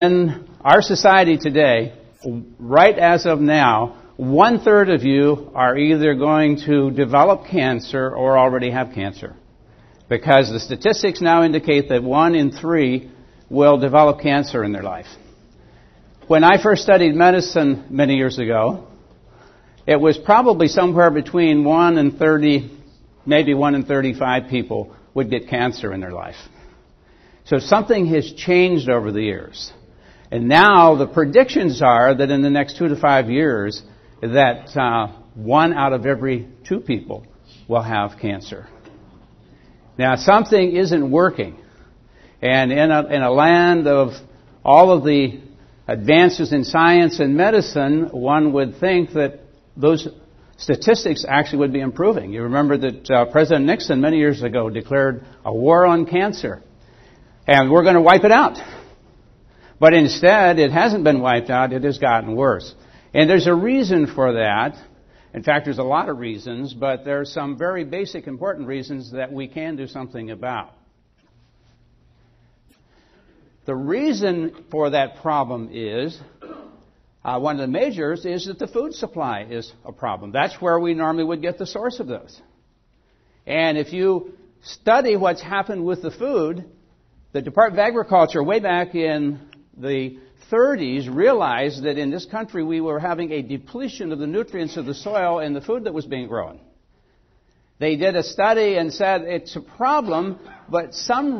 In our society today, right as of now, 1/3 of you are either going to develop cancer or already have cancer. Because the statistics now indicate that 1 in 3 will develop cancer in their life. When I first studied medicine many years ago, it was probably somewhere between 1 in 30, maybe 1 in 35 people would get cancer in their life. So something has changed over the years. And now the predictions are that in the next 2 to 5 years, that 1 out of every 2 people will have cancer. Now something isn't working. And in a land of all of the advances in science and medicine, one would think that those statistics actually would be improving. You remember that President Nixon many years ago declared a war on cancer. And we're going to wipe it out. But instead, it hasn't been wiped out. It has gotten worse. And there's a reason for that. In fact, there's a lot of reasons, but there are some very basic, important reasons that we can do something about. The reason for that problem is, one of the majors is that the food supply is a problem. That's where we normally would get the source of those. And if you study what's happened with the food, the Department of Agriculture, way back in the 30s, realized that in this country we were having a depletion of the nutrients of the soil and the food that was being grown. They did a study and said it's a problem, but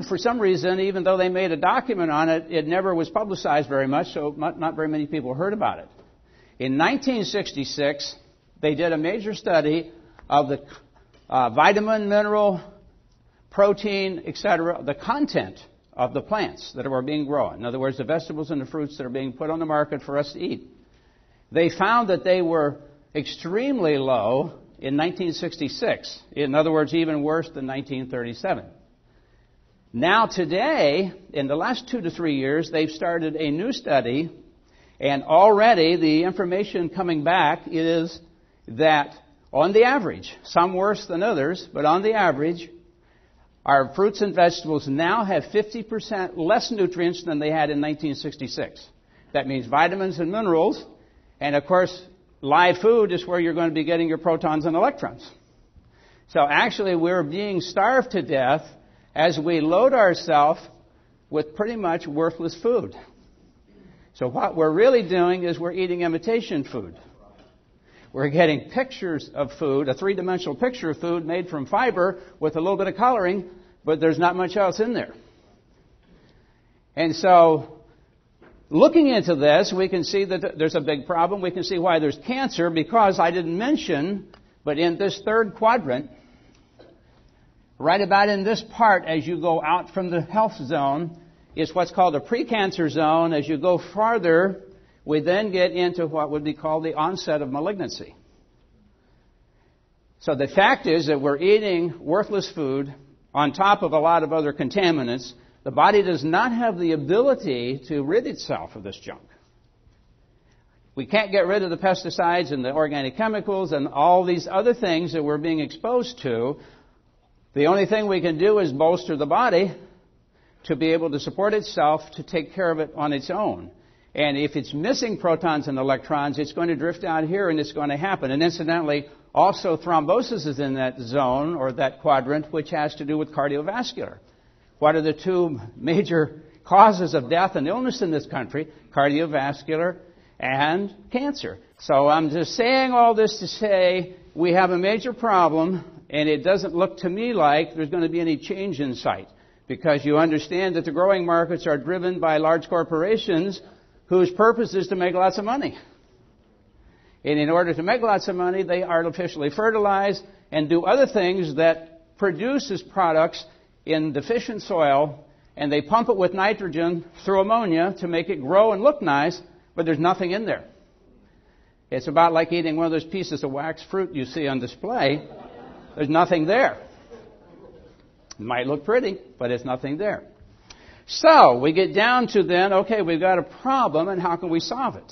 for some reason, even though they made a document on it, it never was publicized very much, so not very many people heard about it. In 1966, they did a major study of the vitamin, mineral, protein, etc., the content of the plants that are being grown. In other words, the vegetables and the fruits that are being put on the market for us to eat. They found that they were extremely low in 1966. In other words, even worse than 1937. Now today, in the last 2 to 3 years, they've started a new study, and already the information coming back is that on the average, some worse than others, but on the average, our fruits and vegetables now have 50% less nutrients than they had in 1966. That means vitamins and minerals. And of course, live food is where you're going to be getting your protons and electrons. So actually, we're being starved to death as we load ourselves with pretty much worthless food. So what we're really doing is we're eating imitation food. We're getting pictures of food, a 3-dimensional picture of food made from fiber with a little bit of coloring, but there's not much else in there. And so, looking into this, we can see that there's a big problem. We can see why there's cancer, because I didn't mention, but in this third quadrant, right about in this part, as you go out from the health zone, is what's called a precancer zone. As you go farther, we then get into what would be called the onset of malignancy. So the fact is that we're eating worthless food on top of a lot of other contaminants. The body does not have the ability to rid itself of this junk. We can't get rid of the pesticides and the organic chemicals and all these other things that we're being exposed to. The only thing we can do is bolster the body to be able to support itself, to take care of it on its own. And if it's missing protons and electrons, it's going to drift out here and it's going to happen. And incidentally, also thrombosis is in that zone or that quadrant, which has to do with cardiovascular. What are the 2 major causes of death and illness in this country? Cardiovascular and cancer. So I'm just saying all this to say we have a major problem, and it doesn't look to me like there's going to be any change in sight, because you understand that the growing markets are driven by large corporations whose purpose is to make lots of money. And in order to make lots of money, they artificially fertilize and do other things that produces products in deficient soil, and they pump it with nitrogen through ammonia to make it grow and look nice, but there's nothing in there. It's about like eating one of those pieces of wax fruit you see on display. There's nothing there. It might look pretty, but it's nothing there. So we get down to then, okay, we've got a problem, and how can we solve it?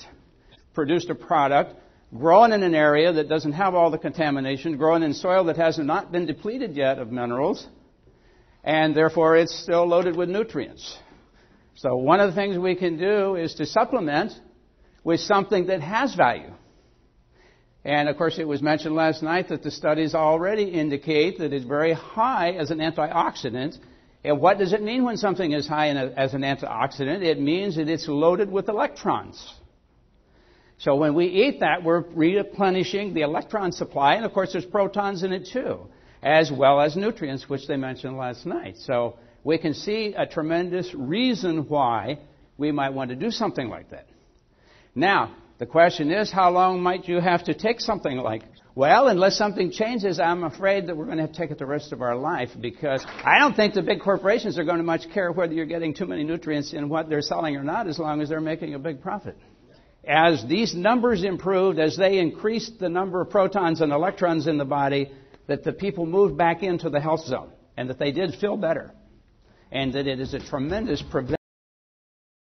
Produced a product, grown in an area that doesn't have all the contamination, grown in soil that has not been depleted yet of minerals, and therefore it's still loaded with nutrients. So one of the things we can do is to supplement with something that has value. And, of course, it was mentioned last night that the studies already indicate that it's very high as an antioxidant. And what does it mean when something is high as an antioxidant? It means that it's loaded with electrons. So when we eat that, we're replenishing the electron supply. And, of course, there's protons in it, too, as well as nutrients, which they mentioned last night. So we can see a tremendous reason why we might want to do something like that. Now, the question is, how long might you have to take something like that? Well, unless something changes, I'm afraid that we're going to have to take it the rest of our life, because I don't think the big corporations are going to much care whether you're getting too many nutrients in what they're selling or not, as long as they're making a big profit. As these numbers improved, as they increased the number of protons and electrons in the body, that the people moved back into the health zone, and that they did feel better, and that it is a tremendous prevention.